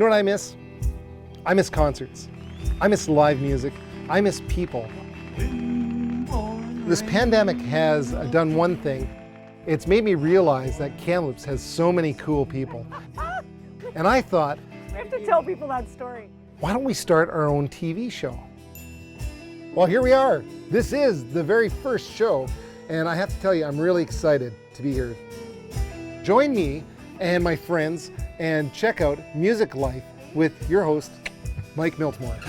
know what I miss? I miss concerts. I miss live music. I miss people. This pandemic has done one thing. It's made me realize that Kamloops has so many cool people. And I thought, we have to tell people that story. Why don't we start our own TV show? Well, here we are. This is the very first show, and I have to tell you, I'm really excited to be here. Join me and my friends and check out Music Life with your host, Mike Miltimore.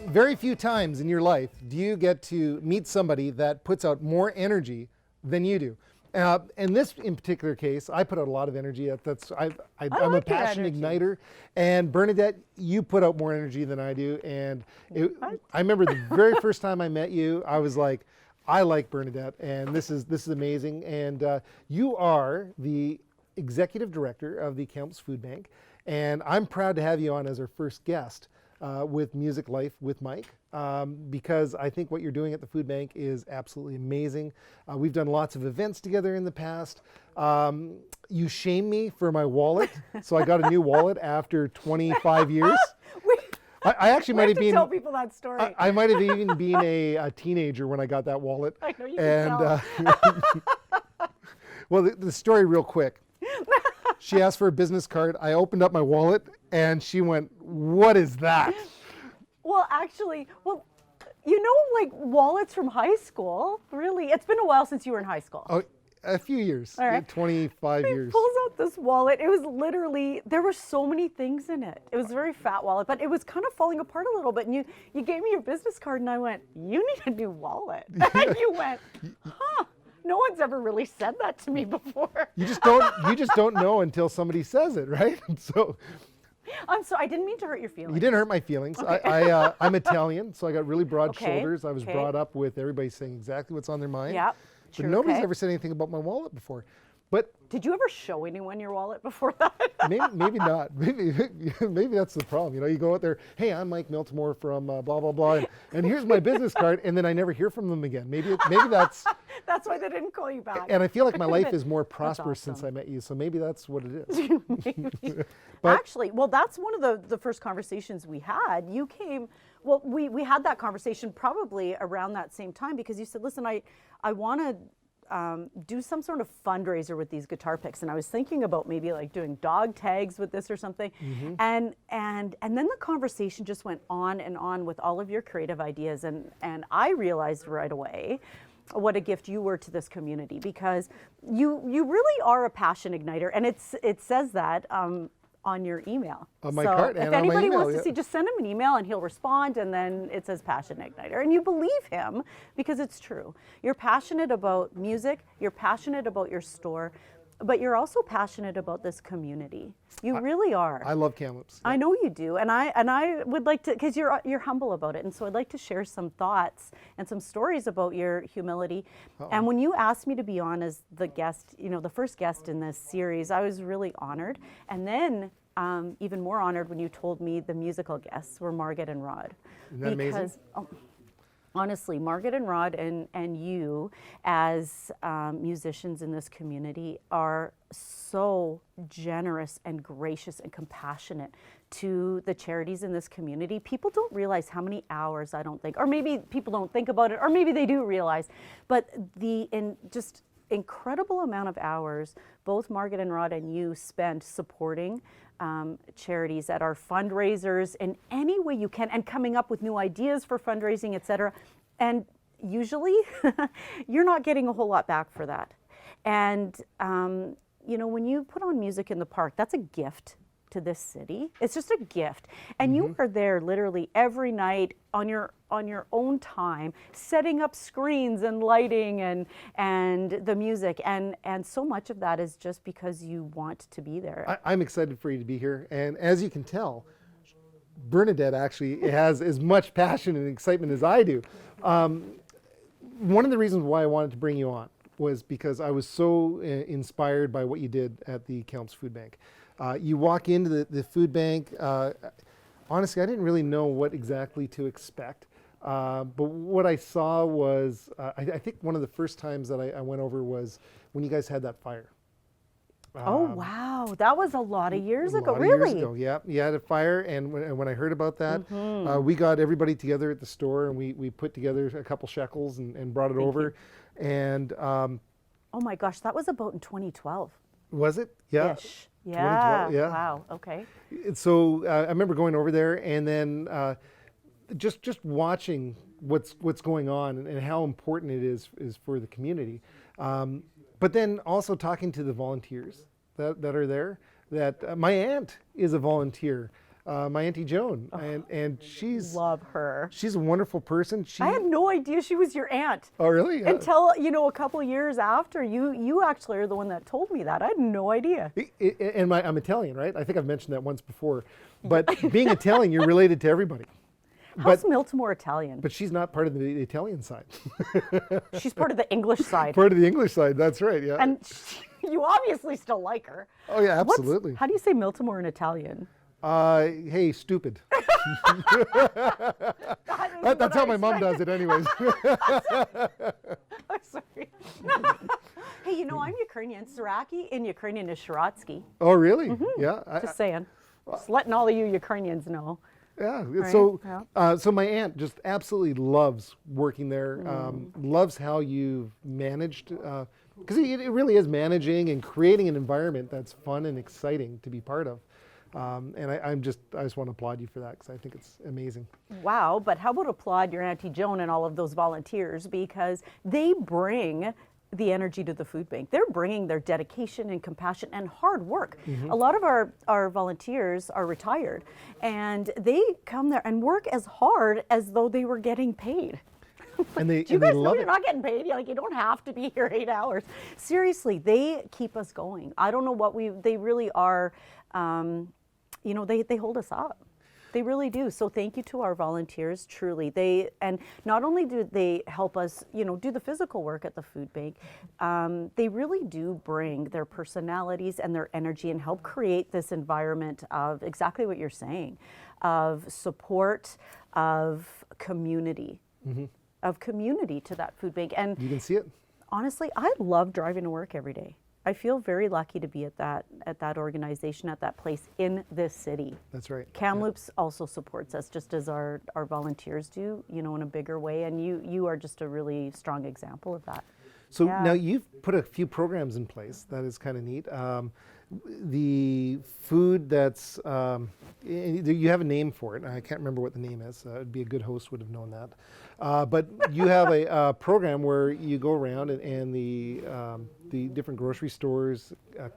Very few times in your life do you get to meet somebody that puts out more energy than you do. In this in particular case, I put out a lot of energy. I'm a passion igniter. And Bernadette, you put out more energy than I do. And I remember the very first time I met you, I was like, I like Bernadette, and this is amazing. And you are the executive director of the Kamloops Food Bank, and I'm proud to have you on as our first guest with Music Life with Mike, because I think what you're doing at the food bank is absolutely amazing. We've done lots of events together in the past. You shamed me for my wallet, so I got a new wallet after 25 years. I actually might have been. Tell people that story. I might have even been a teenager when I got that wallet. I know you can tell. Well, the story real quick. She asked for a business card. I opened up my wallet, and she went, "What is that?" Well, actually, you know, like wallets from high school. Really, it's been a while since you were in high school. Oh, a few years. All right. 25 years. He pulls out this wallet. It was literally, there were so many things in it. It was a very fat wallet, but it was kind of falling apart a little bit. And you gave me your business card, and I went, "You need a new wallet." And you went, "Huh. No one's ever really said that to me before." You just don't know until somebody says it, right? So I'm sorry, I didn't mean to hurt your feelings. you didn't hurt my feelings. Okay. I'm Italian, so I got really broad Okay, shoulders. I was okay. brought up with everybody saying exactly what's on their mind. Yeah, But true, nobody's okay. ever said anything about my wallet before. But Did you ever show anyone your wallet before that? maybe not. Maybe that's the problem. You know, you go out there, "Hey, I'm Mike Miltimore from blah blah blah, and here's my business card," and then I never hear from them again. Maybe that's. That's why they didn't call you back. And I feel like my life been. is more prosperous awesome. since I met you, so maybe that's what it is. But- Actually, well, that's one of the first conversations we had. You came, well, we had that conversation probably around that same time, because you said, "Listen, I want to do some sort of fundraiser with these guitar picks," and I was thinking about maybe like doing dog tags with this or something. Mm-hmm. And then the conversation just went on and on with all of your creative ideas, and I realized right away what a gift you were to this community, because you really are a passion igniter, and it says that on your email. On my so card if and on my anybody email, wants to yeah. see, just send him an email and he'll respond, and then it says passion igniter, and you believe him because it's true. You're passionate about music, you're passionate about your store, but you're also passionate about this community. You really are. I love Kamloops. I know you do, and I would like to, because you're humble about it, and so I'd like to share some thoughts and some stories about your humility. And when you asked me to be on as the guest, you know, the first guest in this series, I was really honored. And then even more honored when you told me the musical guests were Margit and Rod. Isn't that amazing? Honestly, Margit and Rod and you as musicians in this community are so generous and gracious and compassionate to the charities in this community. People don't realize how many hours, I don't think, or maybe people don't think about it, or maybe they do realize, but just incredible amount of hours both Margit and Rod and you spend supporting charities at our fundraisers in any way you can, and coming up with new ideas for fundraising, etc. And usually you're not getting a whole lot back for that. And you know, when you put on music in the park, that's a gift to this city. It's just a gift. And you are there literally every night on your own time, setting up screens and lighting and the music, and so much of that is just because you want to be there. I'm excited for you to be here, and as you can tell, Bernadette actually has as much passion and excitement as I do. One of the reasons why I wanted to bring you on was because I was so inspired by what you did at the Kamloops Food Bank. You walk into the food bank, honestly, I didn't really know what exactly to expect. But what I saw was, I think one of the first times that I went over was when you guys had that fire. Oh, wow. That was a lot of years ago. A lot of Really? years ago, yeah. You had a fire, and when I heard about that, we got everybody together at the store, and we put together a couple shekels and brought it over. And Oh my gosh, that was about in 2012. was it? Yeah. Ish. Yeah. 2012, yeah. Wow. Okay. So I remember going over there, and then just watching what's going on and how important it is for the community. But then also talking to the volunteers that are there. That my aunt is a volunteer, my Auntie Joan, and she's Love her. she's a wonderful person. I had no idea she was your aunt. Oh, really? Until, a couple years after, you actually are the one that told me that. I had no idea. And I'm Italian, right? I think I've mentioned that once before. But being Italian, you're related to everybody. How's Miltimore Italian? But she's not part of the Italian side. She's part of the English side. Part of the English side, that's right, yeah. And you obviously still like her. Oh, yeah, absolutely. How do you say Miltimore in Italian? Hey, stupid. That's how my mom does it anyways. I'm sorry. Hey, I'm Ukrainian. Siracky in Ukrainian is Shiratsky. Oh, really? Yeah. Just saying. Just letting all of you Ukrainians know. Yeah. Right? So, Yeah. so my aunt just absolutely loves working there. Loves how you've managed, because it really is managing and creating an environment that's fun and exciting to be part of. And I just want to applaud you for that, because I think it's amazing. Wow, but how about applaud your Auntie Joan and all of those volunteers, because they bring the energy to the food bank. They're bringing their dedication and compassion and hard work. A lot of our volunteers are retired, and they come there and work as hard as though they were getting paid. And they, Do you guys know you're not getting paid? You don't have to be here 8 hours. Seriously, they keep us going. I don't know they really are, they hold us up. They really do. So thank you to our volunteers, truly. And not only do they help us, do the physical work at the food bank, they really do bring their personalities and their energy and help create this environment of exactly what you're saying, of support, of community, to that food bank. And You can see it. honestly, I love driving to work every day. I feel very lucky to be at that organization, at that place in this city. That's right. Kamloops also supports us, just as our volunteers do, in a bigger way. And you are just a really strong example of that. So Yeah. now you've put a few programs in place. That is kind of neat. The food that's, you have a name for it. I can't remember what the name is. It'd be a good host would have known that. But you have a program where you go around and the different grocery stores,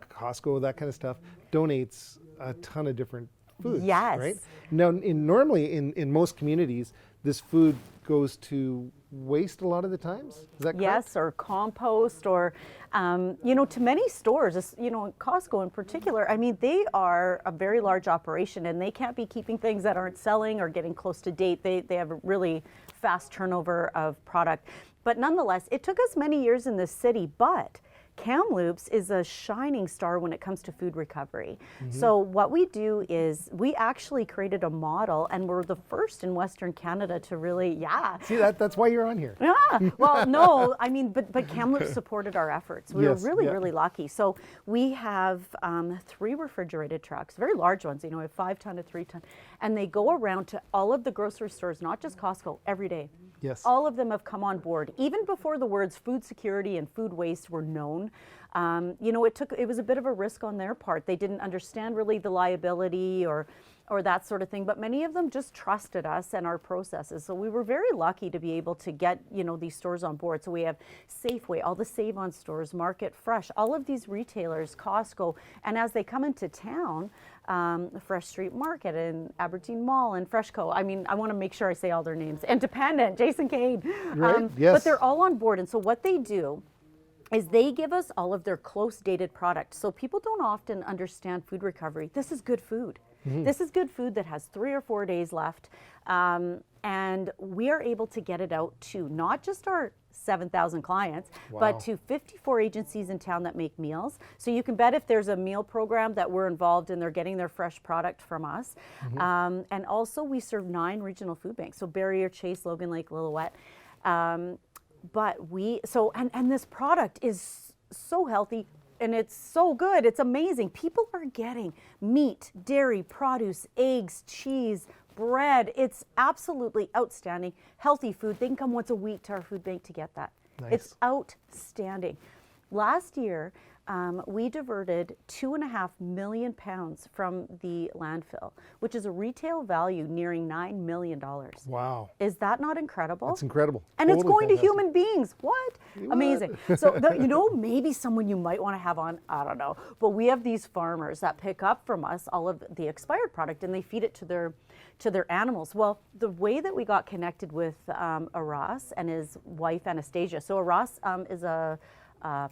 Costco, that kind of stuff, donates a ton of different foods. Yes. Right? Now, normally in most communities, this food goes to waste a lot of the times. Is that correct? Yes, or compost, or to many stores, Costco in particular. I mean, they are a very large operation, and they can't be keeping things that aren't selling or getting close to date. They have a really fast turnover of product. But nonetheless, it took us many years in this city, but Kamloops is a shining star when it comes to food recovery. So what we do is we actually created a model, and we're the first in Western Canada to really, See, that's why you're on here. Yeah. Well, no, I mean, but Kamloops supported our efforts. We Yes, were really, yeah. really lucky. So we have 3 refrigerated trucks, very large ones, we have 5-ton to 3-ton, and they go around to all of the grocery stores, not just Costco, every day. Yes. All of them have come on board, even before the words food security and food waste were known. It was a bit of a risk on their part. They didn't understand really the liability or that sort of thing, but many of them just trusted us and our processes. So we were very lucky to be able to get, these stores on board. So we have Safeway, all the Save-On stores, Market Fresh, all of these retailers, Costco, and as they come into town, Fresh Street Market and Aberdeen Mall and Freshco. I mean, I want to make sure I say all their names. Independent, Jason Cade. Right, yes. But they're all on board. And so what they do is they give us all of their close dated products. So people don't often understand food recovery. This is good food. This is good food that has 3 or 4 days left. And we are able to get it out to not just our 7,000 clients, but to 54 agencies in town that make meals. So you can bet if there's a meal program that we're involved in, they're getting their fresh product from us. And also we serve 9 regional food banks. So Barrier, Chase, Logan Lake, Lillooet. And this product is so healthy, and it's so good. It's amazing. People are getting meat, dairy, produce, eggs, cheese, bread. It's absolutely outstanding. Healthy food. They can come once a week to our food bank to get that. Nice. It's outstanding. Last year, we diverted 2.5 million pounds from the landfill, which is a retail value nearing $9 million. Wow. Is that not incredible? It's incredible. And Totally it's going fantastic. to human beings. What? Amazing. So, you know, maybe someone you might want to have on, I don't know, but we have these farmers that pick up from us all of the expired product and they feed it to their animals. Well, the way that we got connected with Aras and his wife Anastasia. So Aras is a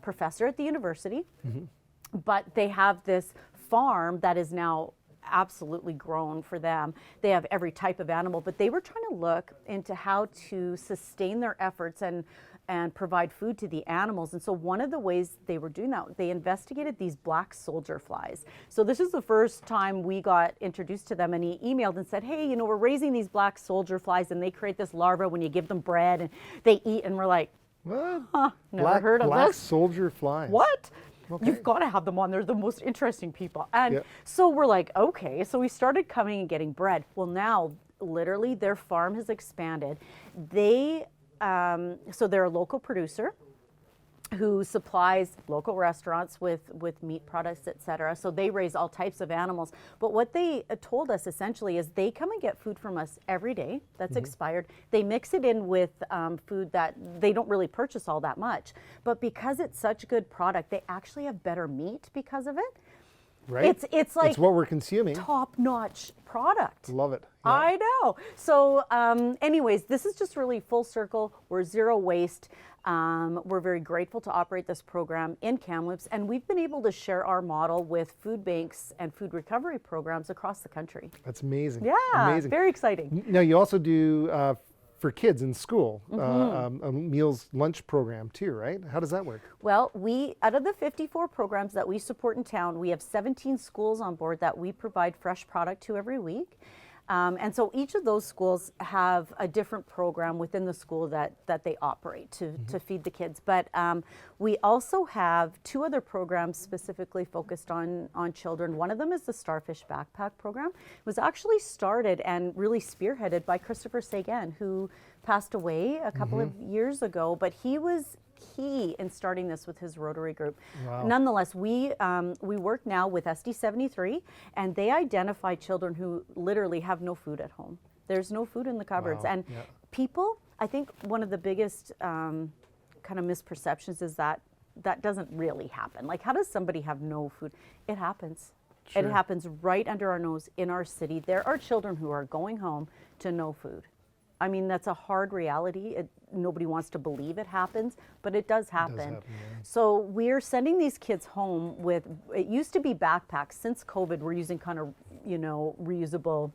professor at the university, but they have this farm that is now absolutely grown for them. They have every type of animal, but they were trying to look into how to sustain their efforts and provide food to the animals. And so one of the ways they were doing that, they investigated these black soldier flies. So this is the first time we got introduced to them, and he emailed and said, hey, you know, we're raising these black soldier flies and they create this larva when you give them bread and they eat, and we're like, what? huh, never heard of black this. soldier flies. What? Okay. You've got to have them on. They're the most interesting people. And so we're like, okay. So we started coming and getting bread. Well, now literally their farm has expanded. They, so they're a local producer who supplies local restaurants with meat products, etc. So they raise all types of animals. But what they told us essentially is they come and get food from us every day that's expired. They mix it in with food that they don't really purchase all that much. But because it's such good product, they actually have better meat because of it. Right? It's like it's what we're consuming. top-notch product. Love it. Yeah. I know. So anyways, this is just really full circle. We're zero waste. We're very grateful to operate this program in Kamloops, and we've been able to share our model with food banks and food recovery programs across the country. That's amazing. Yeah, amazing. very exciting. Now you also do for kids in school a meals lunch program too, right? How does that work? Well, out of the 54 programs that we support in town, we have 17 schools on board that we provide fresh product to every week. And so each of those schools have a different program within the school that they operate to feed the kids. But we also have 2 other programs specifically focused on children. One of them is the Starfish Backpack program. It was actually started and really spearheaded by Christopher Sagan, who passed away a couple of years ago, but he was key in starting this with his Rotary group. Wow. Nonetheless, we work now with SD 73, and they identify children who literally have no food at home. There's no food in the cupboards. Wow. And people, I think one of the biggest kind of misperceptions is that doesn't really happen. Like, how does somebody have no food? It happens. Sure. It happens right under our nose in our city. There are children who are going home to no food. I mean, that's a hard reality. Nobody wants to believe it happens, but it does happen. Yeah. So we're sending these kids home with, it used to be backpacks. Since COVID, we're using kind of, you know, reusable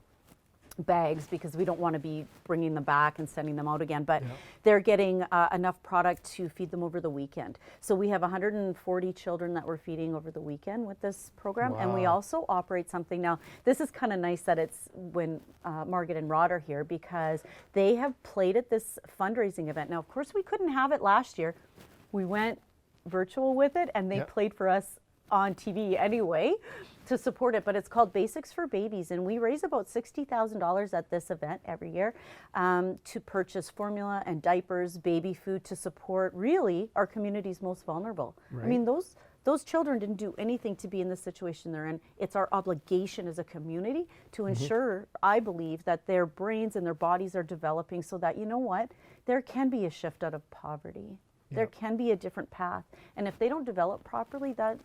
bags because we don't want to be bringing them back and sending them out again, but they're getting enough product to feed them over the weekend. So we have 140 children that we're feeding over the weekend with this program. And we also operate something now. This is kind of nice that it's when Margit and Rod are here, because they have played at this fundraising event. Now, of course, we couldn't have it last year. We went virtual with it, and they played for us on TV anyway to support it, but it's called Basics for Babies, and we raise about $60,000 at this event every year to purchase formula and diapers, baby food, to support really our community's most vulnerable. Right. I mean, those children didn't do anything to be in the situation they're in. It's our obligation as a community to ensure, I believe, that their brains and their bodies are developing so that, you know what, there can be a shift out of poverty. There can be a different path. And if they don't develop properly, that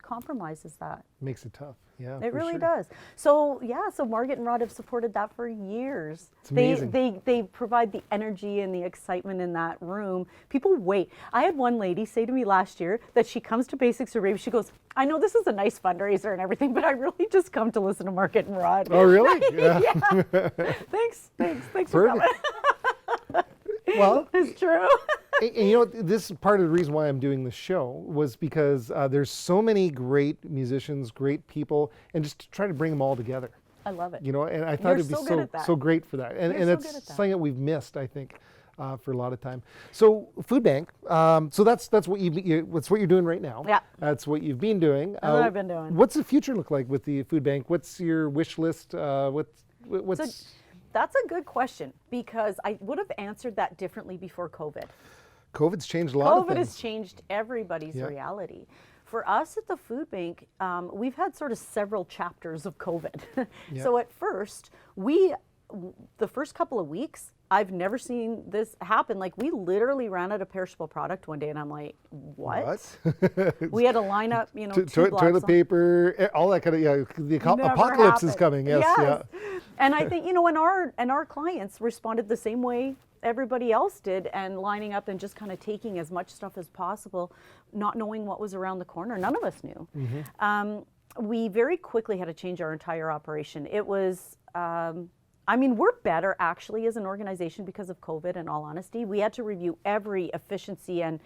compromises that. Makes it tough. Yeah, It for really sure. does. So yeah, so Margit and Rod have supported that for years. It's amazing. They provide the energy and the excitement in that room. People wait. I had one lady say to me last year that she comes to Basics for Babies. She goes, I know this is a nice fundraiser and everything, but I really just come to listen to Margit and Rod. Oh, really? Yeah. Thanks for coming. Well, It's true. and you know, this is part of the reason why I'm doing this show was because there's so many great musicians, great people, and just to try to bring them all together. I love it. You know, and I thought You're it'd be so good at that. so great for that. And You're so it's good at that. something that we've missed, I think. for a lot of time. So food bank. So that's what that's what you're doing right now. Yeah. That's what you've been doing. That's what I've been doing. What's the future look like with the food bank? What's your wish list? What's So that's a good question, because I would have answered that differently before COVID. COVID's changed a lot of COVID things. has changed everybody's Yeah. reality. For us at the food bank, we've had sort of several chapters of COVID. Yeah. So at first, the first couple of weeks, I've never seen this happen. Like, we literally ran out of perishable product one day, and I'm like, what? We had to line up, you know, toilet paper, all that kind of, the apocalypse is coming. Yes, yeah. And I think, you know, and our clients responded the same way everybody else did, and lining up and just kind of taking as much stuff as possible, not knowing what was around the corner. None of us knew. We very quickly had to change our entire operation. It was, I mean, we're better actually as an organization because of COVID, in all honesty. We had to review every efficiency and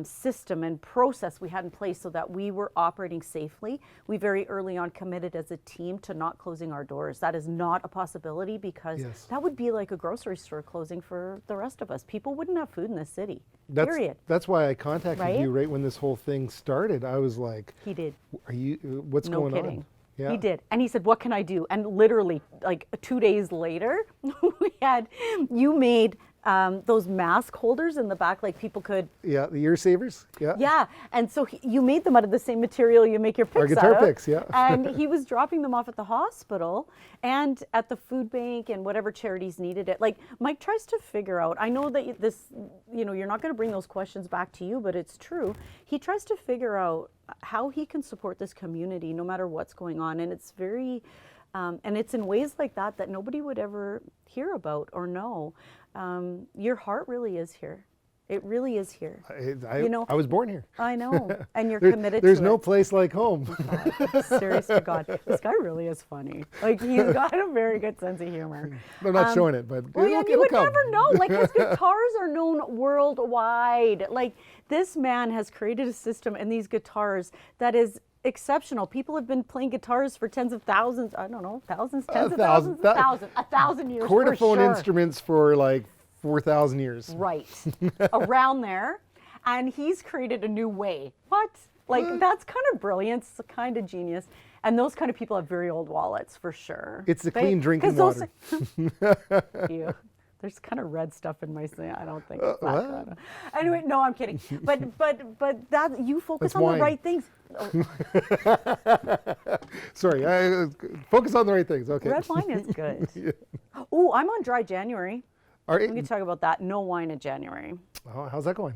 system and process we had in place so that we were operating safely. We very early on committed as a team to not closing our doors. That is not a possibility, because that would be like a grocery store closing for the rest of us. People wouldn't have food in this city, period. That's why I contacted you right when this whole thing started. I was like, he did. Are you, what's going on? No kidding. Yeah. He did. And he said, what can I do? And literally, like 2 days later, you made those mask holders in the back, like people could. Yeah, the ear savers. Yeah. Yeah. And so you made them out of the same material you make your picks Our guitar out of. picks, yeah. And he was dropping them off at the hospital and at the food bank and whatever charities needed it. Like, Mike tries to figure out, I know that this, you know, you're not going to bring those questions back to you, but it's true. He tries to figure out how he can support this community no matter what's going on. And it's very, and it's in ways like that that nobody would ever hear about or know. Your heart really is here. It really is here. You know, I was born here. I know, and you're committed to it. There's no place like home. God, serious to God, this guy really is funny. Like, he's got a very good sense of humor. I'm not showing it, but well, yeah, you would never know. Like, his guitars are known worldwide. Like, this man has created a system in these guitars that is exceptional. People have been playing guitars for tens of thousands. I don't know, thousands, tens of thousands, 1,000 years. Chordophone instruments for like 4,000 years. Right, around there, and he's created a new way. What? Like, that's kind of brilliant, it's kind of genius. And those kind of people have very old wallets, for sure. It's the clean drinking water. Ew. There's kind of red stuff in my thing. I don't think it's that kind of. Anyway, no, I'm kidding. But that, you focus on the right things. Sorry, focus on the right things. Okay. Red wine is good. Oh, I'm on dry January. We can talk about that. No wine in January. Oh, how's that going?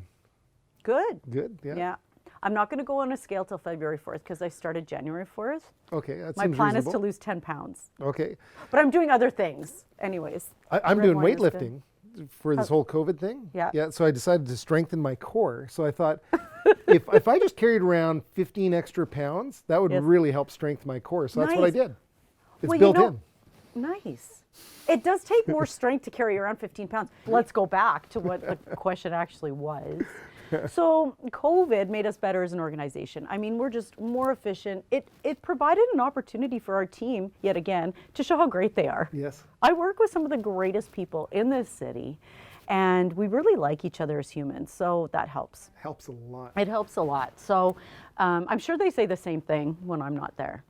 Good. Good. Yeah. Yeah. I'm not going to go on a scale till February 4th because I started January 4th. Okay, that seems My plan reasonable. is to lose 10 pounds. Okay. But I'm doing other things. Anyways. I'm doing weightlifting for this whole COVID thing. Yeah. Yeah. So I decided to strengthen my core. So I thought, if I just carried around 15 extra pounds, that would really help strengthen my core. So that's what I did. It's built in. Nice. It does take more strength to carry around 15 pounds. Let's go back to what the question actually was. So COVID made us better as an organization. I mean, we're just more efficient. It provided an opportunity for our team, yet again, to show how great they are. Yes. I work with some of the greatest people in this city, and we really like each other as humans, so that helps. Helps a lot. It helps a lot. So I'm sure they say the same thing when I'm not there.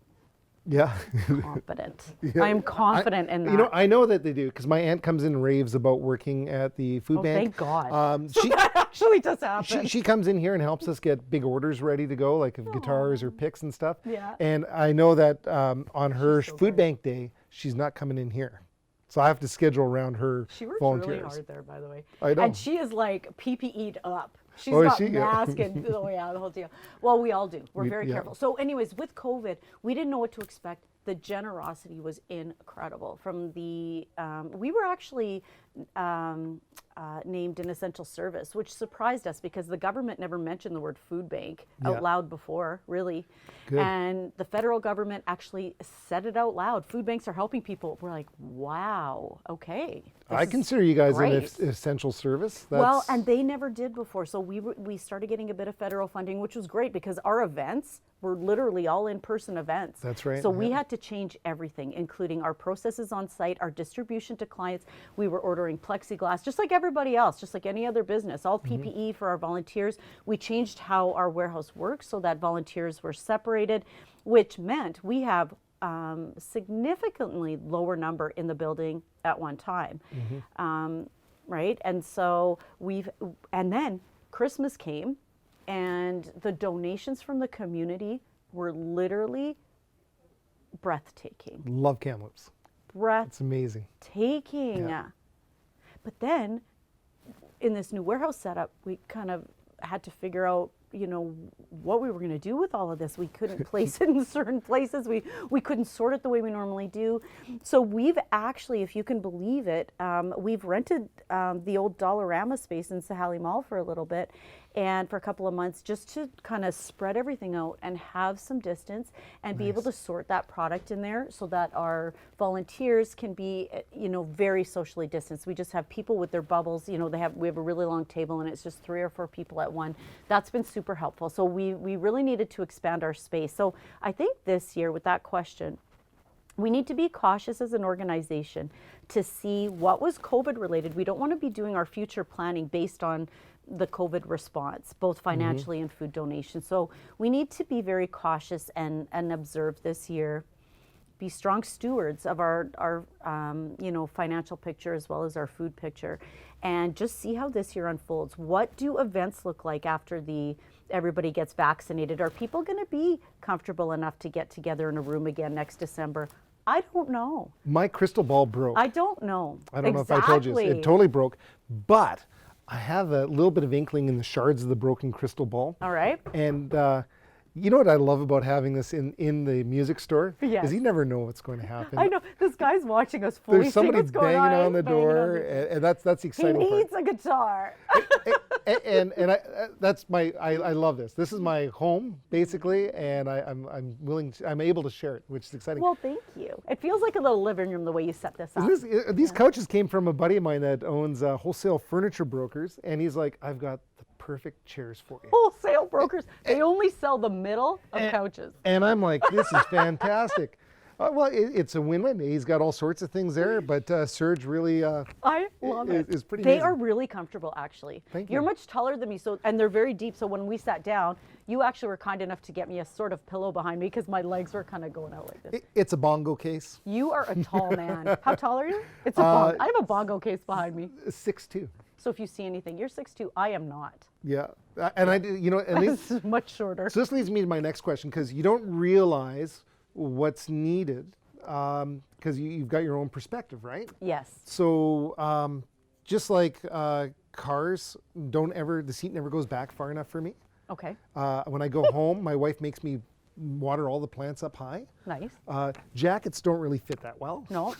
Yeah. Confident. I am confident in that. You know, I know that they do, because my aunt comes in and raves about working at the food bank. Thank God. So that actually does happen. She comes in here and helps us get big orders ready to go, like of guitars or picks and stuff. Yeah. And I know that on her food bank day, she's not coming in here. So I have to schedule around her She works volunteers. really hard there, by the way. I know. And she is like PPE'd up. She's Oh, is got she? mask and the whole deal. Well, we all do. We're very careful. So anyways, with COVID, we didn't know what to expect. The generosity was incredible. From the, we were actually named an essential service, which surprised us because the government never mentioned the word food bank out loud before, really. Good. And the federal government actually said it out loud. Food banks are helping people. We're like, wow, okay. I consider you guys an essential service. Well, and they never did before. So we started getting a bit of federal funding, which was great because our events were literally all in-person events. That's right. So we had to change everything, including our processes on site, our distribution to clients. We were ordering wearing plexiglass, just like everybody else, just like any other business, all PPE for our volunteers. We changed how our warehouse works so that volunteers were separated, which meant we have significantly lower number in the building at one time, right? And so and then Christmas came, and the donations from the community were literally breathtaking. Love Kamloops. It's amazing. Taking. Yeah. But then in this new warehouse setup, we kind of had to figure out, what we were going to do with all of this. We couldn't place it in certain places. We couldn't sort it the way we normally do. So we've actually, if you can believe it, we've rented the old Dollarama space in Sahali Mall for a little bit, and for a couple of months, just to kind of spread everything out and have some distance and be able to sort that product in there so that our volunteers can be, very socially distanced. We just have people with their bubbles, we have a really long table, and it's just 3 or 4 people at one. That's been super helpful. So we really needed to expand our space. So I think this year, with that question, we need to be cautious as an organization to see what was COVID related. We don't want to be doing our future planning based on the COVID response, both financially and food donations. So we need to be very cautious and observe this year, be strong stewards of our financial picture as well as our food picture, and just see how this year unfolds. What do events look like after everybody gets vaccinated? Are people going to be comfortable enough to get together in a room again next December? I don't know. My crystal ball broke. I don't know. I don't know if I told you. It totally broke. But I have a little bit of inkling in the shards of the broken crystal ball. All right. And you know what I love about having this in the music store? Yes. Is you never know what's going to happen. I know. This guy's watching us fully. There's somebody what's going banging on the banging door, on the... and that's the exciting He part. needs a guitar. and I love this. This is my home basically, and I'm able to share it, which is exciting. Well, thank you. It feels like a little living room the way you set this up. These couches came from a buddy of mine that owns wholesale furniture brokers, and he's like, I've got the perfect chairs for you. Wholesale brokers, they only sell the middle of couches. And I'm like, this is fantastic. Well, it's a win-win. He's got all sorts of things there, but Serge really I love it. Is pretty They amazing. are really comfortable, actually. Thank You're you. much taller than me, and they're very deep. So when we sat down, you actually were kind enough to get me a sort of pillow behind me because my legs were kind of going out like this. It's a bongo case. You are a tall man. How tall are you? It's a bongo. I have a bongo case behind me. 6'2". So if you see anything, you're 6'2". I am not. Yeah, and It's much shorter. So this leads me to my next question, because you don't realize what's needed because you've got your own perspective, right? Yes. So just like cars, the seat never goes back far enough for me. Okay. When I go home, my wife makes me water all the plants up high. Nice. Jackets don't really fit that well. No.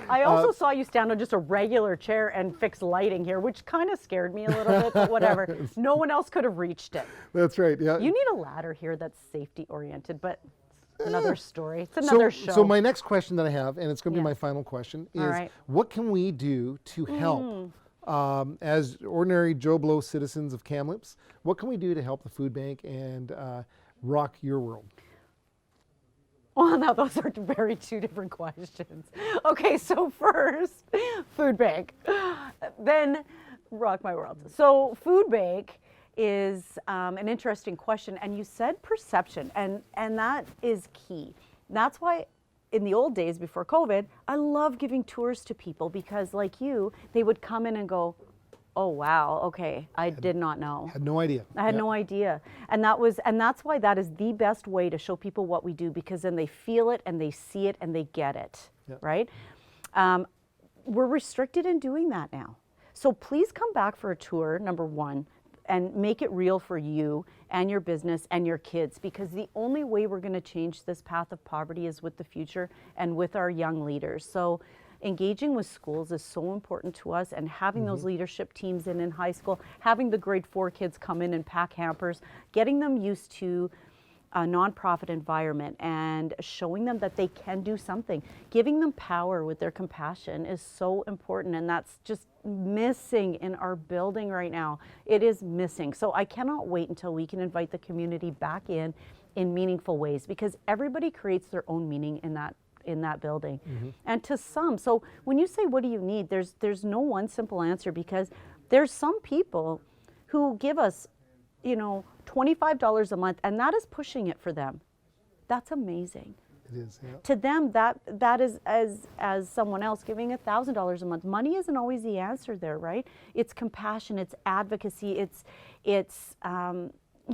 I also saw you stand on just a regular chair and fix lighting here, which kind of scared me a little bit, but whatever. No one else could have reached it. That's right, yeah. You need a ladder here that's safety oriented, but it's another story. It's another show. So my next question that I have, and it's going to be Yeah. my final question, is right. what can we do to help as ordinary Joe Blow citizens of Kamloops? What can we do to help the food bank and rock your world? Well, now those are very two different questions. Okay, so first, food bank, then rock my world. So food bank is an interesting question, and you said perception, and that is key. That's why in the old days before COVID, I love giving tours to people because, like you, they would come in and go, oh wow, okay, I did not know. Had no idea. I had no idea. And that's why that is the best way to show people what we do, because then they feel it and they see it and they get it, right? We're restricted in doing that now. So please come back for a tour, number one, and make it real for you and your business and your kids, because the only way we're going to change this path of poverty is with the future and with our young leaders. So engaging with schools is so important to us, and having those leadership teams in high school, having the grade 4 kids come in and pack hampers, getting them used to a nonprofit environment and showing them that they can do something, giving them power with their compassion is so important, and that's just missing in our building right now. It is missing. So I cannot wait until we can invite the community back in meaningful ways, because everybody creates their own meaning in that in that building. And to some, so when you say, what do you need? There's no one simple answer, because there's some people who give us, you know, $25 a month, and that is pushing it for them. That's amazing. It is, yeah. To them, that is as someone else giving $1,000 a month. Money isn't always the answer there, right? It's compassion, it's advocacy, it's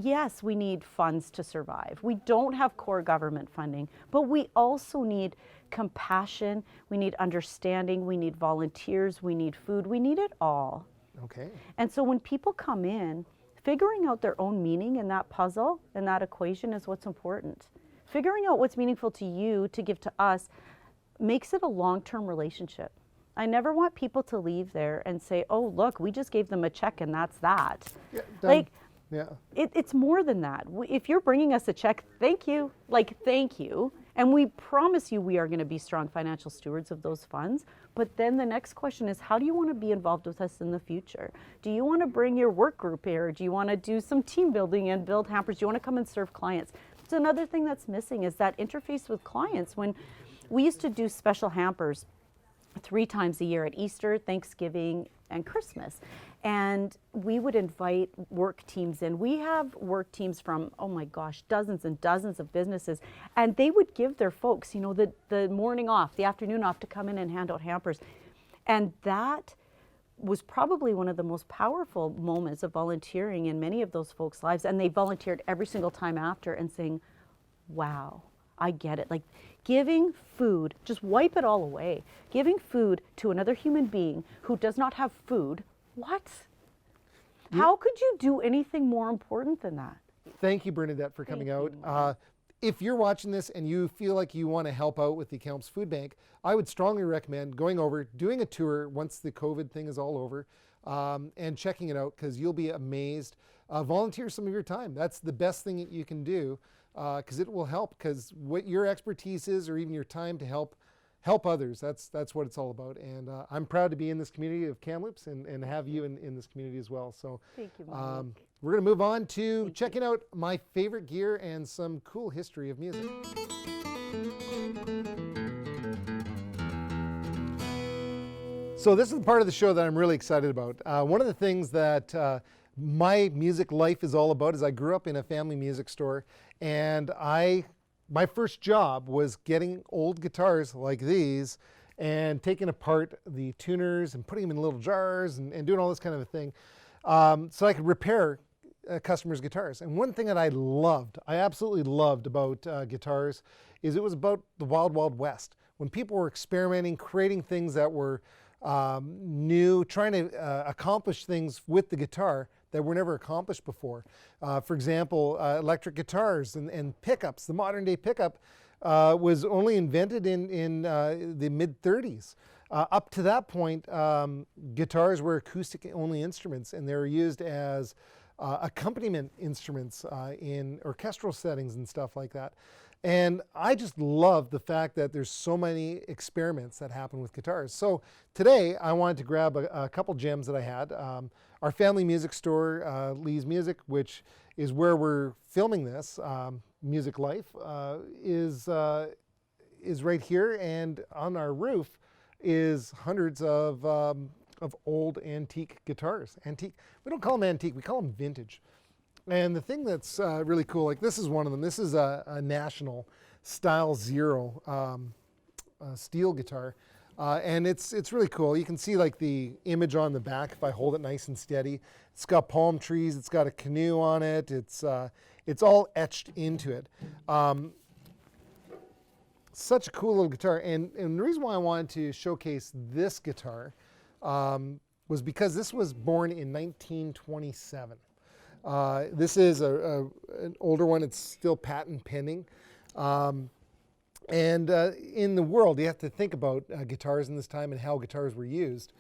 yes, we need funds to survive. We don't have core government funding, but we also need compassion, we need understanding, we need volunteers, we need food, we need it all. Okay. And so when people come in, figuring out their own meaning in that puzzle and that equation is what's important. Figuring out what's meaningful to you to give to us makes it a long-term relationship. I never want people to leave there and say, oh, look, we just gave them a check and that's that. Yeah, like, yeah. It's more than that. If you're bringing us a check, thank you, like thank you. And we promise you we are going to be strong financial stewards of those funds. But then the next question is, how do you want to be involved with us in the future? Do you want to bring your work group here? Do you want to do some team building and build hampers? Do you want to come and serve clients? So another thing that's missing is that interface with clients. When we used to do special hampers 3 times a year at Easter, Thanksgiving, and Christmas. And we would invite work teams in. We have work teams from, oh my gosh, dozens and dozens of businesses. And they would give their folks, you know, the morning off, the afternoon off to come in and hand out hampers. And that was probably one of the most powerful moments of volunteering in many of those folks' lives. And they volunteered every single time after and saying, wow, I get it. Like giving food, just wipe it all away. Giving food to another human being who does not have food, what? How could you do anything more important than that? Thank you, Bernadette, for coming out. If you're watching this and you feel like you want to help out with the Kamloops Food Bank, I would strongly recommend going over, doing a tour once the COVID thing is all over, and checking it out, because you'll be amazed. Volunteer some of your time. That's the best thing that you can do, because it will help, because what your expertise is, or even your time to help others, that's what it's all about. And I'm proud to be in this community of Kamloops and have you in this community as well. So thank you, Mike. we're going to move on to checking out my favorite gear and some cool history of music. So this is the part of the show that I'm really excited about. One of the things that my music life is all about is I grew up in a family music store, and my first job was getting old guitars like these and taking apart the tuners and putting them in little jars and doing all this kind of a thing, so I could repair customers' guitars. And one thing that I absolutely loved about guitars is it was about the Wild Wild West, when people were experimenting, creating things that were new, trying to accomplish things with the guitar that were never accomplished before. For example, electric guitars and pickups. The modern day pickup was only invented in the mid-30s. Up to that point, guitars were acoustic only instruments, and they were used as accompaniment instruments in orchestral settings and stuff like that. And I just love the fact that there's so many experiments that happen with guitars. So today I wanted to grab a couple gems that I had. Our family music store, Lee's Music, which is where we're filming this, Music Life, is right here, and on our roof is hundreds of old antique guitars. Antique, we don't call them antique, we call them vintage. And the thing that's really cool, like this is one of them. This is a National Style Zero steel guitar. And it's really cool. You can see like the image on the back if I hold it nice and steady. It's got palm trees, it's got a canoe on it, it's all etched into it. Such a cool little guitar. And the reason why I wanted to showcase this guitar was because this was born in 1927. This is an older one. It's still patent pending. And in the world, you have to think about guitars in this time and how guitars were used.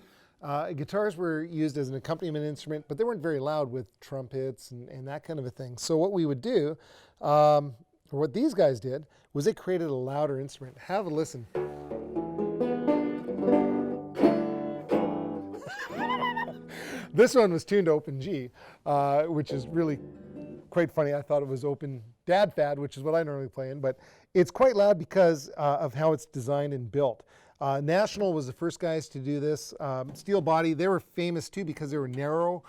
Guitars were used as an accompaniment instrument, but they weren't very loud with trumpets and that kind of a thing. So what we would do, or what these guys did, was they created a louder instrument. Have a listen. This one was tuned to open G, which is really quite funny. I thought it was open dad fad, which is what I normally play in, but it's quite loud because of how it's designed and built. National was the first guys to do this. Steel body, they were famous too because they were narrow.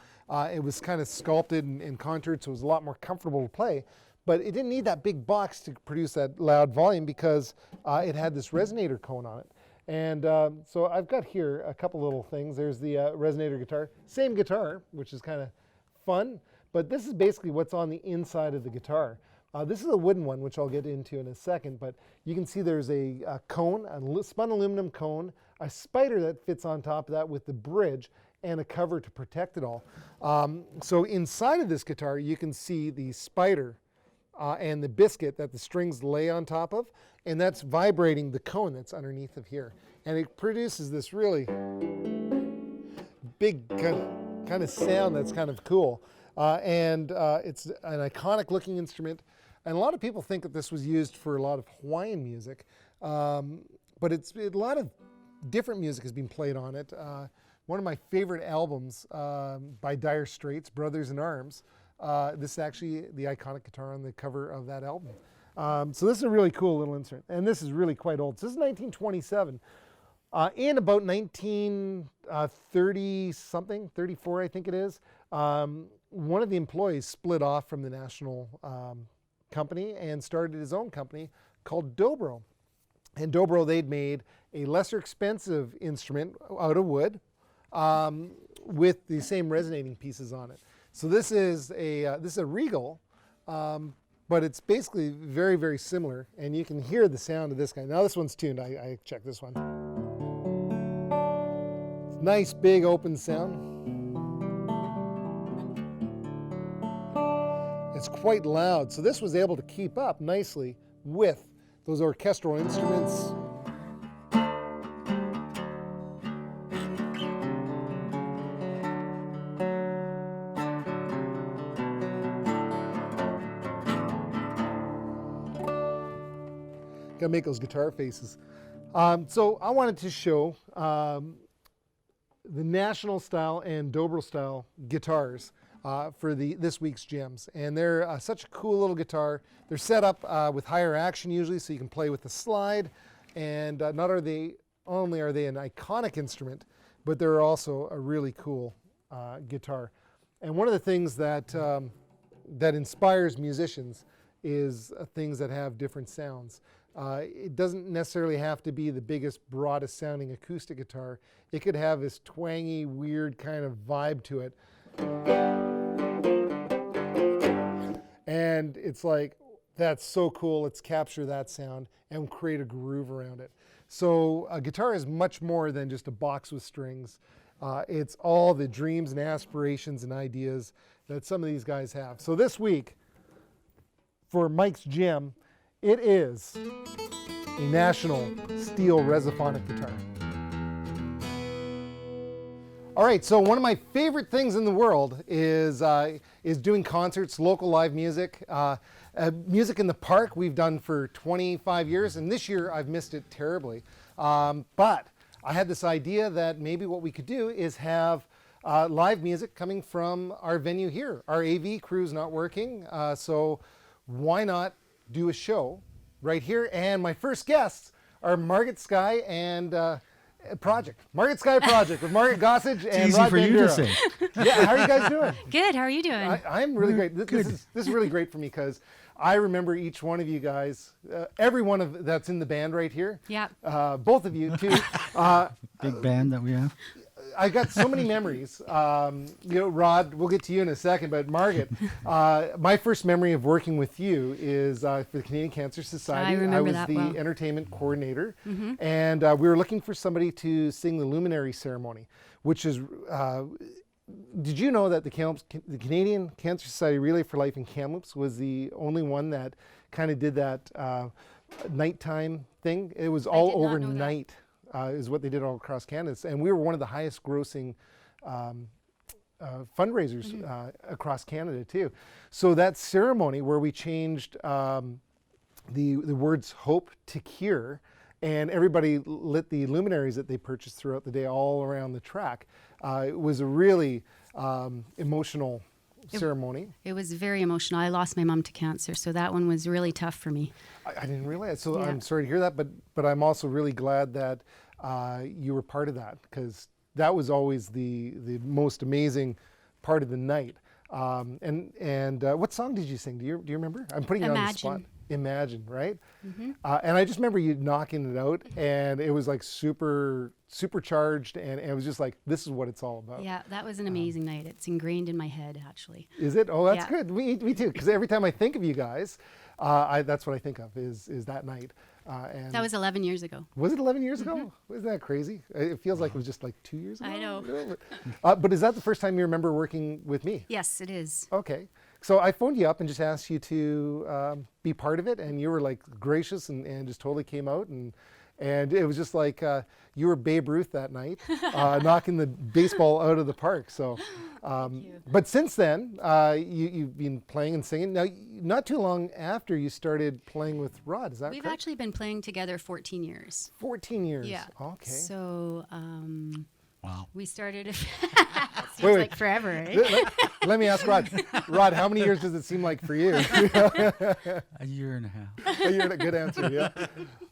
It was kind of sculpted and contoured, so it was a lot more comfortable to play. But it didn't need that big box to produce that loud volume because it had this resonator cone on it. And so I've got here a couple little things. There's the Resonator guitar. Same guitar, which is kind of fun, but this is basically what's on the inside of the guitar. This is a wooden one, which I'll get into in a second, but you can see there's a cone, a spun aluminum cone, a spider that fits on top of that with the bridge, and a cover to protect it all. So inside of this guitar, you can see the spider and the biscuit that the strings lay on top of, and that's vibrating the cone that's underneath of here. And it produces this really big kind of sound that's kind of cool. It's an iconic looking instrument. And a lot of people think that this was used for a lot of Hawaiian music, but a lot of different music has been played on it. One of my favorite albums by Dire Straits, Brothers in Arms, this is actually the iconic guitar on the cover of that album. So this is a really cool little instrument, and this is really quite old. So this is 1927. In about 1930 something, 34 I think it is, one of the employees split off from the National company and started his own company called Dobro. And Dobro, they'd made a lesser expensive instrument out of wood with the same resonating pieces on it. So this is a Regal, but it's basically very, very similar, and you can hear the sound of this guy. Now this one's tuned. I checked this one. It's nice, big, open sound. It's quite loud, so this was able to keep up nicely with those orchestral instruments. Gotta make those guitar faces. So I wanted to show the National style and Dobro style guitars for this week's gems. And they're such a cool little guitar. They're set up with higher action usually, so you can play with the slide. And not only are they an iconic instrument, but they're also a really cool guitar. And one of the things that inspires musicians is things that have different sounds. It doesn't necessarily have to be the biggest, broadest sounding acoustic guitar. It could have this twangy, weird kind of vibe to it. And it's like, that's so cool, let's capture that sound and create a groove around it. So a guitar is much more than just a box with strings. It's all the dreams and aspirations and ideas that some of these guys have. So this week, for Mike's Gem, it is a National steel resophonic guitar. All right, so one of my favorite things in the world is doing concerts, local live music. Music in the park we've done for 25 years, and this year I've missed it terribly. But I had this idea that maybe what we could do is have live music coming from our venue here. Our AV crew's not working, so why not do a show right here? And my first guests are Margit Sky and Project. Margit Sky Project with Margit Gossage and Rod for you to say. Yeah, how are you guys doing? Good. How are you doing? I'm really great. This is really great for me because I remember each one of you guys, every one of that's in the band right here. Yeah. Both of you too. Big band that we have. I got so many memories. Rod, we'll get to you in a second, but Margit, my first memory of working with you is for the Canadian Cancer Society. I remember was that the well. entertainment coordinator, and we were looking for somebody to sing the luminary ceremony, which is, did you know that the Canadian Cancer Society Relay for Life in Kamloops was the only one that kind of did that nighttime thing? It was all did not know that. overnight. Is what they did all across Canada. And we were one of the highest grossing fundraisers across Canada too. So that ceremony where we changed the words hope to cure, and everybody lit the luminaries that they purchased throughout the day all around the track. It was a really emotional ceremony. It was very emotional. I lost my mom to cancer, so that one was really tough for me. I didn't realize. So Yeah. I'm sorry to hear that, but I'm also really glad that you were part of that, because that was always the most amazing part of the night. And what song did you sing? Do you remember? I'm putting you on the spot. Imagine, right? And I just remember you knocking it out, and it was like supercharged, and it was just like, this is what it's all about. Yeah, that was an amazing night. It's ingrained in my head, actually. Is it? Oh, that's Yeah. good. Me too. Because every time I think of you guys, that's what I think of is that night. And That was 11 years ago. was it 11 years ago? Isn't that crazy? It feels like it was just like 2 years ago. I know. But is that the first time you remember working with me? Yes, it is. Okay. So I phoned you up and just asked you to be part of it, and you were like gracious and just totally came out, and it was just like you were Babe Ruth that night, knocking the baseball out of the park. So, but since then you've been playing and singing. Now, not too long after you started playing with Rod, is that We've correct? actually been playing together 14 years. 14 years. Yeah. Okay. So Wow. we started. Seems Wait. like forever, right? Let me ask Rod. Rod, how many years does it seem like for you? A year and a half. You're a good answer. Yeah.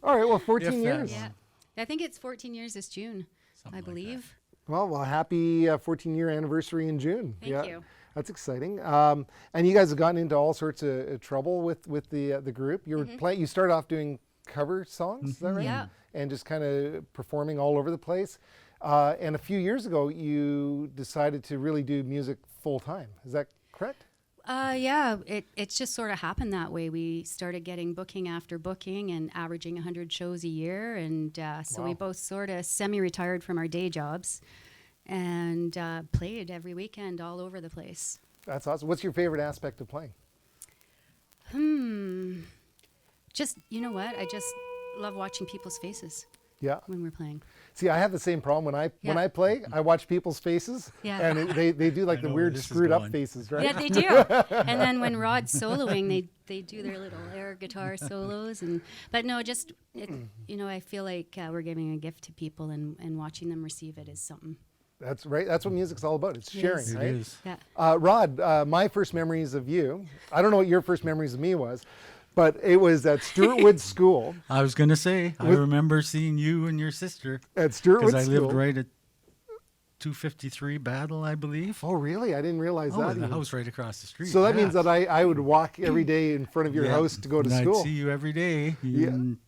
All right. Well, 14 If years. Yeah. I think it's 14 years this June, Something I like that. believe. Well, happy 14-year anniversary in June. Thank you. That's exciting. And you guys have gotten into all sorts of trouble with the group. You were playing. You started off doing cover songs, is that right? Yeah. And just kind of performing all over the place. And a few years ago, you decided to really do music full time. Is that correct? Yeah, it's just sort of happened that way. We started getting booking after booking and averaging 100 shows a year. And so we Wow. both sort of semi-retired from our day jobs and played every weekend all over the place. That's awesome. What's your favorite aspect of playing? Just, you know what? I just love watching people's faces Yeah. when we're playing. See, I have the same problem when I Yeah. play. I watch people's faces, Yeah. and they do like I the know where weird this is screwed up going. faces, right? Yeah, they do. And then when Rod's soloing, they do their little air guitar solos. But no, just, I feel like we're giving a gift to people, and watching them receive it is something. That's right. That's what music's all about. It's sharing, is. It right? is. Yeah. Rod, my first memories of you, I don't know what your first memories of me was, but it was at Stuart Wood School. I was going to say, I remember seeing you and your sister At Stuart Wood because I School. lived right at 253 Battle, I believe. Oh, really? I didn't realize Oh, that. the even. house right across the street. So that yeah. means that I would walk every day in front of your Yeah. house to go to And school. I'd see you every day. You Yeah. and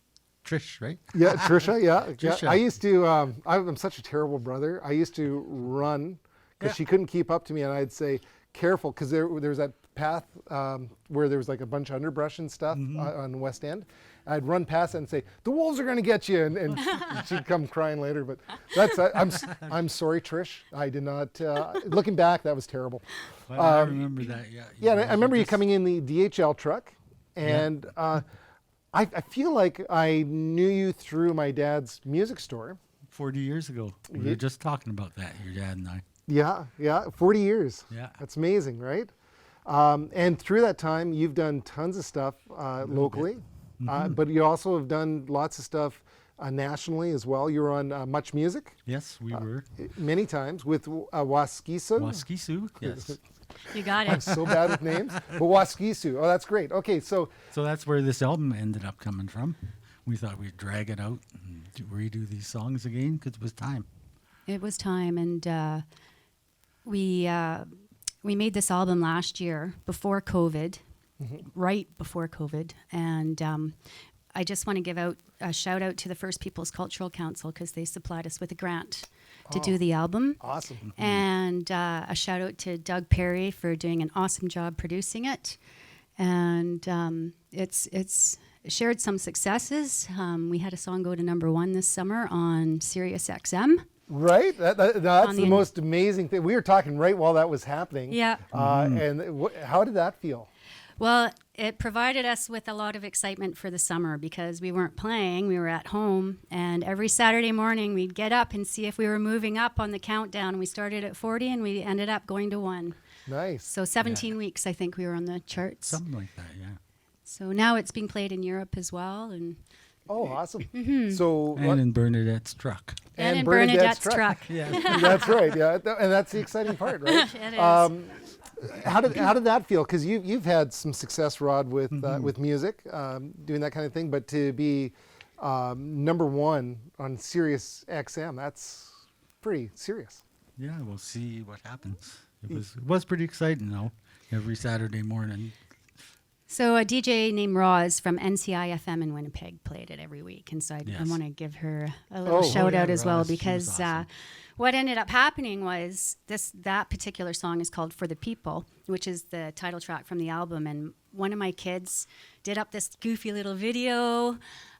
Trish, right? Yeah, Trisha, yeah. Trisha. I used to, I'm such a terrible brother. I used to run because Yeah. she couldn't keep up to me, and I'd say, careful, because there was that path where there was like a bunch of underbrush and stuff on the West End. I'd run past it and say, the wolves are going to get you, and she'd come crying later. But I'm sorry, Trish. I did not, looking back, that was terrible. Well, I remember that, yeah. Yeah, and I guys remember were you just- coming in the DHL truck, and I feel like I knew you through my dad's music store. 40 years ago. We Ye- were just talking about that, your dad and I. Yeah, 40 years. Yeah. That's amazing, right? And through that time, you've done tons of stuff locally, but you also have done lots of stuff nationally as well. You were on Much Music Yes, we were. many times with Waskiso. Waskisu, yes. You got I'm it. so bad with names, but Waskisu. Oh, that's great. Okay, so So that's where this album ended up coming from. We thought we'd drag it out and redo these songs again because it was time. It was time, and we made this album last year before COVID, right before COVID, and I just want to give out a shout out to the First Peoples Cultural Council because they supplied us with a grant to do the album. awesome. And a shout out to Doug Perry for doing an awesome job producing it. And it's shared some successes. We had a song go to #1 this summer on Sirius XM. Right? That's On the the- most amazing thing. We were talking right while that was happening. Yeah. And how did that feel? Well, it provided us with a lot of excitement for the summer because we weren't playing, we were at home, and every Saturday morning we'd get up and see if we were moving up on the countdown. We started at 40 and we ended up going to 1. Nice. So 17 weeks, I think we were on the charts. Something like that, yeah. So now it's being played in Europe as well, and Oh, awesome. So And in Bernadette's truck. and in Bernadette's Bernadette's truck. Yeah. That's right. Yeah, and that's the exciting part, right? It is. How did that feel? Because you've had some success, Rod, with music, doing that kind of thing. But to be #1 on Sirius XM, that's pretty serious. Yeah, we'll see what happens. It was pretty exciting, though, every Saturday morning. So a DJ named Roz from NCI FM in Winnipeg played it every week. And so I want to give her a little shout out as well, Roz, because awesome. what ended up happening was that particular song is called For the People, which is the title track from the album. And one of my kids did up this goofy little video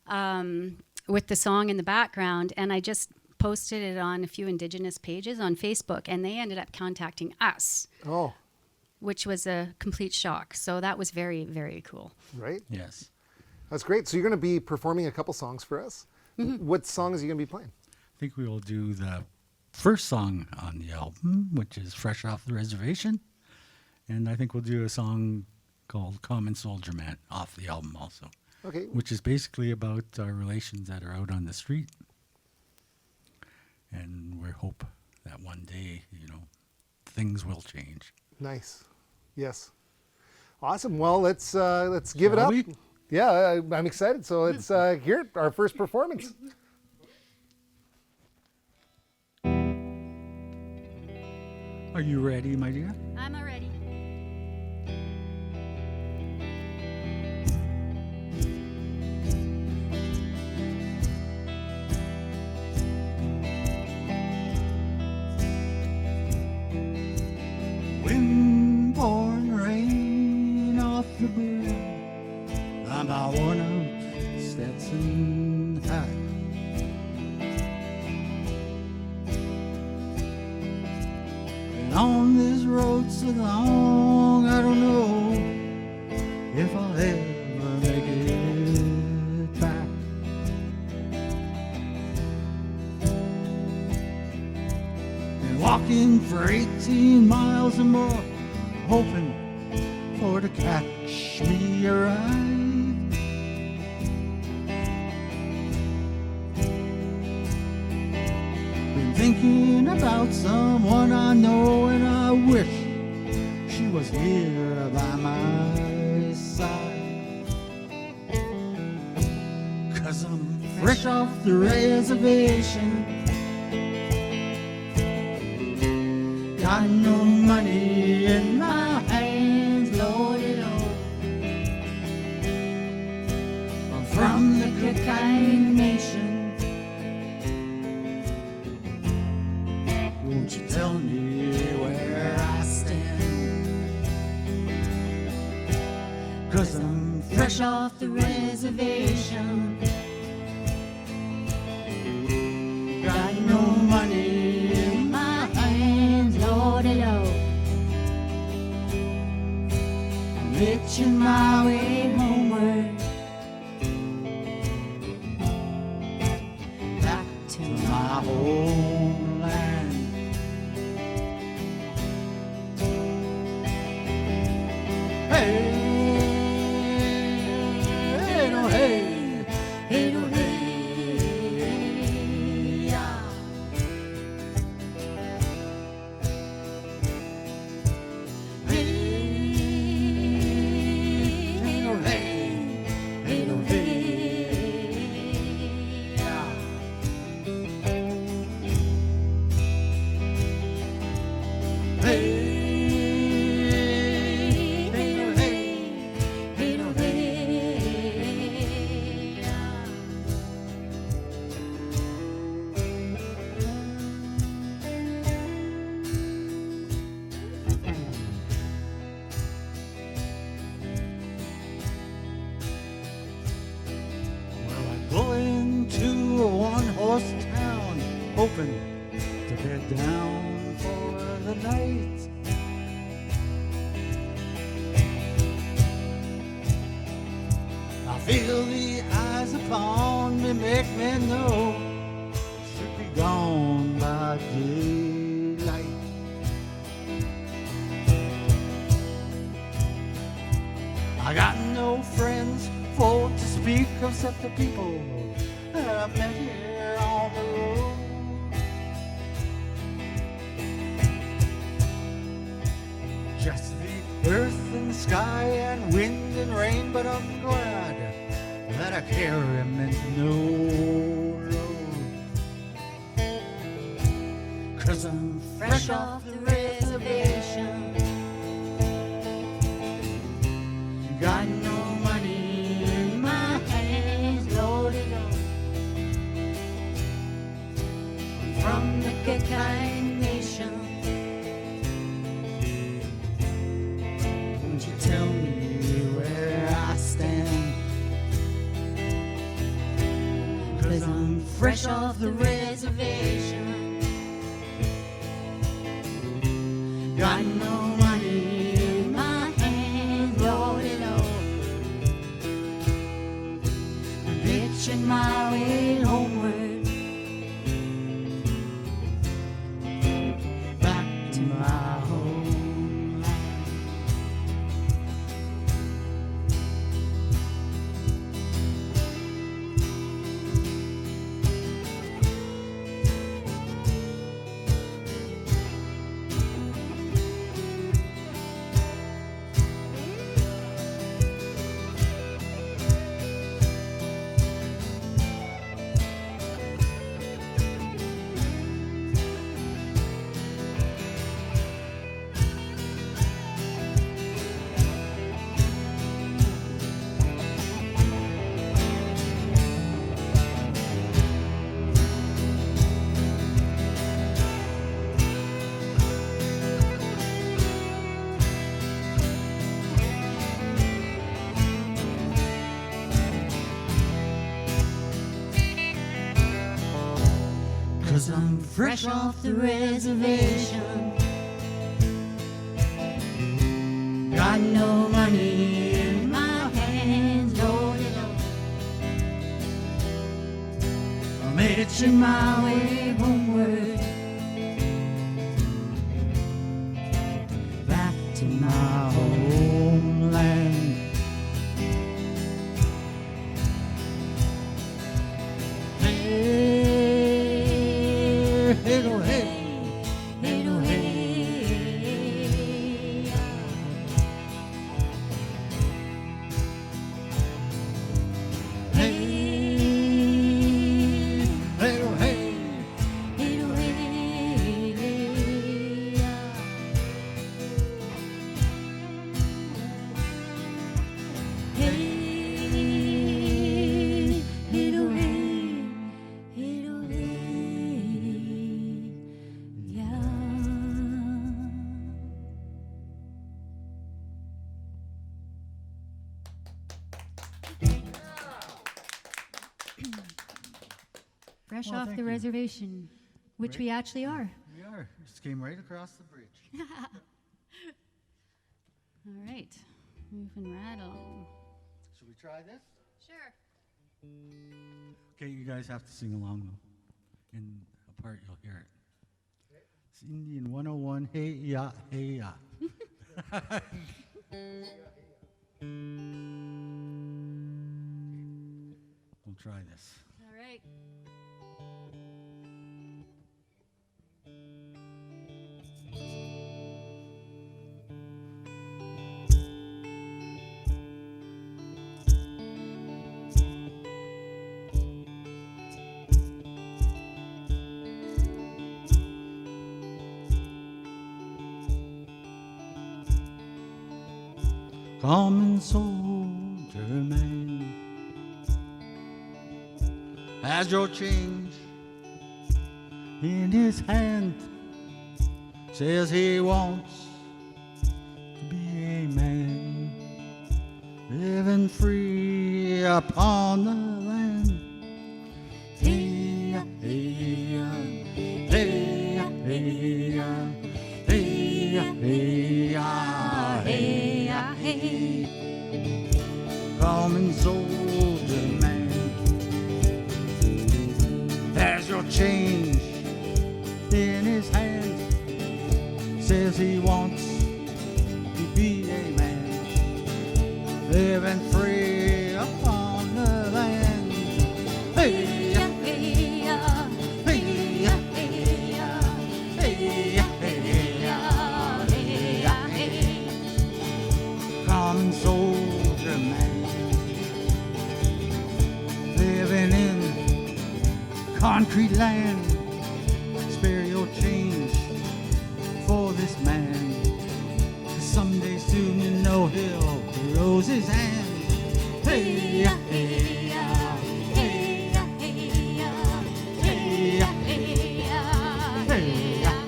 with the song in the background. And I just posted it on a few Indigenous pages on Facebook, and they ended up contacting us. Oh. Which was a complete shock. So that was very, very cool. Right? Yes. That's great. So you're going to be performing a couple songs for us. What songs are you going to be playing? I think we will do the first song on the album, which is Fresh Off the Reservation. And I think we'll do a song called Common Soldier Man off the album also. Okay. Which is basically about our relations that are out on the street. And we hope that one day, things will change. Nice. Yes. Awesome. Well, let's give it Shall up. we? Yeah, I'm excited. So let's hear it, our first performance. Are you ready, my dear? I'm already. Wind-born rain off the bill. I'm a worn-out Stetson hat. And on this road so long, I don't know if I'll ever make it back. Been walking for 18 miles or more, hoping for to catch me a ride. Been thinking about someone I know, and I wish she was here by my side. 'Cause I'm fresh off the reservation, got no money in my hands, Lordy Lord. I'm from the Cocaine Nation. Won't you tell me where I stand? 'Cause I'm fresh off the reservation, got no money in my hands, Lordy Lord. I'm itching my way homeward, back to my homeland. Hey, hey, no, hey, hey, no, hey, yeah. Going to a one-horse town, hoping to bed down for the night. I feel the eyes upon me make me know I should be gone by daylight. I got no friends for to speak of except the people that I've met here on the road. just the earth and sky and wind and rain, but I'm glad that I carry him into no road. 'Cause I'm fresh off the reservation, got no money in my hands, loaded up from the Cocaine Nation. Won't you tell me where I stand? 'Cause I'm fresh off the reservation, got no money in my hands, loaded up, bitching my way homeward, back to my home. 'Cause I'm fresh off the reservation, got no money in my hands, loaded up, I'm itching my way homeward, back to my homeland. Hey, oh, hey, hey, oh, hey. Hey, hey, oh, hey, hey, oh, hey. Hey, hey, oh, hey. Fresh Well, off thank the you. reservation, which Right. we actually are. We are. Just came right across the bridge. All right, moving right along. Should we try this? Sure. Okay, you guys have to sing along though. In a part you'll hear it. It's Indian 101, hey ya, hey ya. We'll try this. All right. Common soldier man has your change in his hand, says he wants to be a man, living free upon the land. Hey, hey, hey, hey, hey, hey, hey, hey. Common soldier man has your change in his hand, says he wants to be a man, living free upon the land. Hey, hey, hey, hey, hey, hey, hey. concrete land. Spare your change for this man. 'Cause someday soon you know he'll close his hand. Hey, yeah, hey, yeah, hey, yeah, hey, yeah, hey, yeah, hey, yeah, hey, yeah,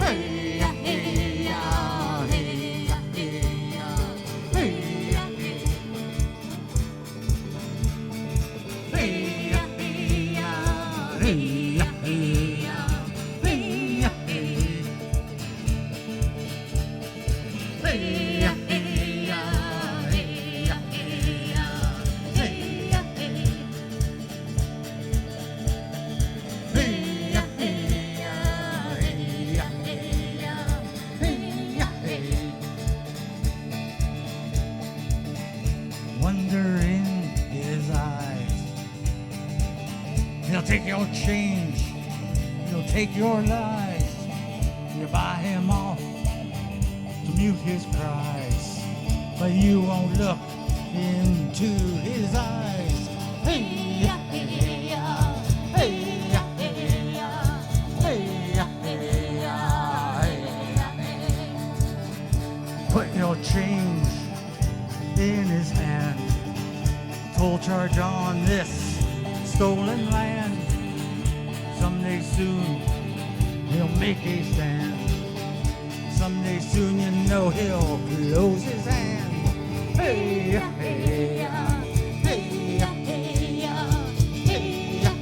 hey, yeah, hey, yeah, hey, yeah, hey, yeah, hey, yeah, hey. Hey, yeah, hey, yeah, hey, yeah, hey, yeah, hey, yeah, hey. Hey, yeah, hey, yeah, hey, yeah, hey, yeah, hey, yeah, hey. Hey, yeah, hey, yeah, hey, yeah, hey, yeah, hey, yeah, hey. Wonder in his eyes. He'll take your change. He'll take your lies. You buy him off to mute his cries, but you won't look into his eyes. Hey, yeah, hey, yeah, hey, yeah, hey, yeah, hey, yeah, hey, yeah, hey, yeah, hey. Put your change in his hand. Toll charge on this stolen land. Someday soon he'll make a stand. Someday soon you know he'll close his hand. Hey, yeah, hey, yeah, hey, yeah, hey, yeah, hey, yeah,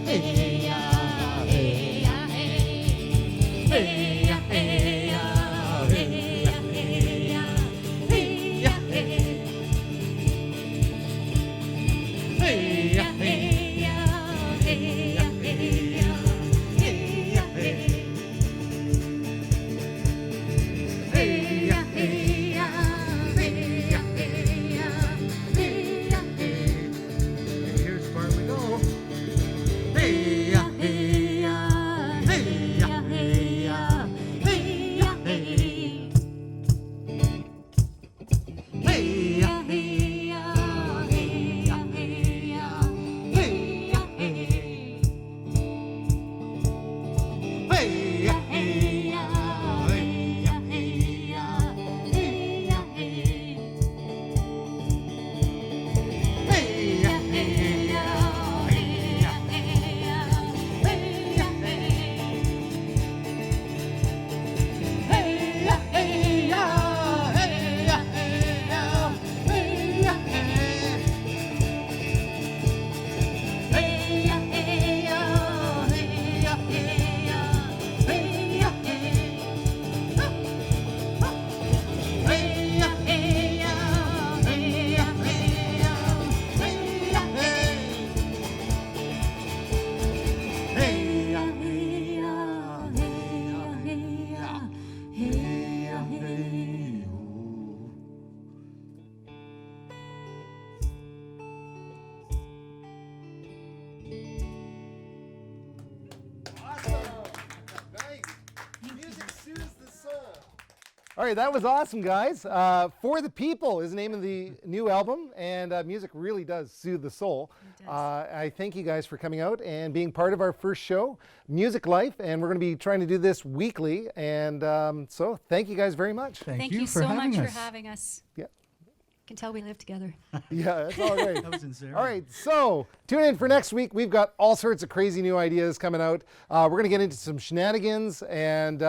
hey, yeah, hey, yeah, hey. Hey, yeah, hey, yeah, hey, yeah, hey, yeah, hey, yeah, hey. Hey, yeah, hey, yeah, hey, yeah, hey, yeah, hey, yeah, hey. Hey, yeah, hey, yeah, hey, yeah, hey, yeah, hey, yeah, hey. And here's the part we go. Hey, yeah, hey, yeah, hey, yeah, hey, yeah, hey, yeah, hey. Hey, yeah, hey, yeah, hey, yeah, hey, yeah, hey, yeah, hey. Hey, yeah, hey, yeah, hey, yeah, hey, yeah, hey, yeah, hey. Hey, yeah, hey, yeah, hey, yeah, hey, yeah, hey, yeah, hey. Hey, yeah, hey, yeah, hey, yeah, hey, yeah, hey, yeah, hey. Hey, yeah, hey, yeah, hey, yeah, hey, yeah, hey, yeah, hey. Hey, yeah, hey, yeah, hey, yeah, hey, yeah, hey, yeah, hey. Hey, yeah, hey, yeah, hey, yeah, hey, yeah, hey, yeah, hey, oh. Awesome. Nice. Music soothes the soul. All right, that was awesome, guys. For the People is the name of the new album, and music really does soothe the soul. It does. I thank you guys for coming out and being part of our first show, Music Life, and we're going to be trying to do this weekly. And so thank you guys very much. Thank you so much for having us. Yeah. Can tell we live together. Yeah, that's all right. That was sincere. All right, so tune in for next week. We've got all sorts of crazy new ideas coming out. We're going to get into some shenanigans, and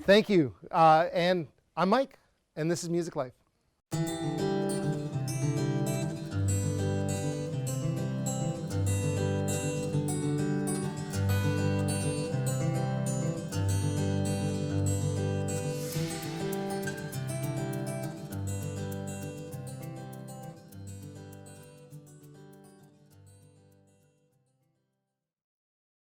thank you. And I'm Mike, and this is Music Life.